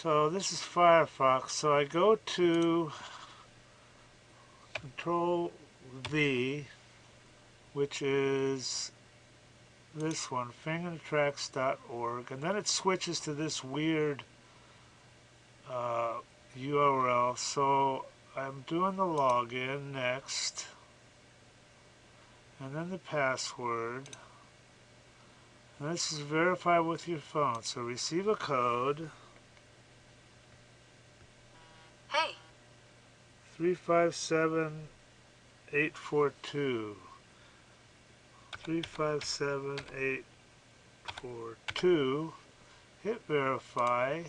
So this is Firefox. So I go to Control V, which is this one, fingertracks.org, and then it switches to this weird URL. So I'm doing the login next, and then the password. And this is verify with your phone. So receive a code. Hey. 357842. 357842. Hit verify.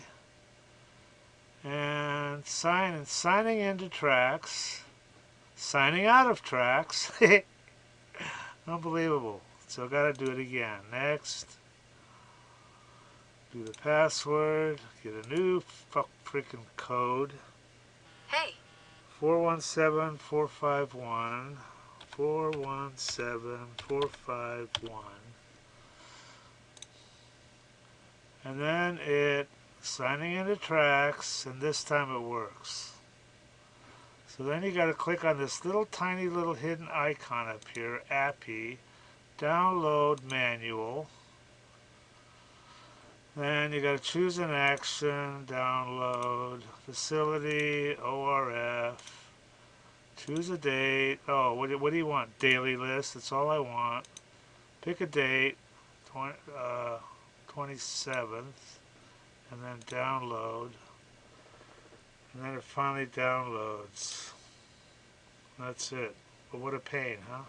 And signing into Tracks. Signing out of Tracks. Unbelievable. So gotta do it again. Next. Do the password. Get a new freaking code. Hey. 417451. 417451. And then it signing into Tracks, and this time it works. So then you got to click on this little tiny little hidden icon up here, API, download manual. Then you got to choose an action, download, facility, ORF, choose a date. Oh, what do you want? Daily list, that's all I want. Pick a date, 27th, and then download. And then it finally downloads. That's it. But what a pain, huh?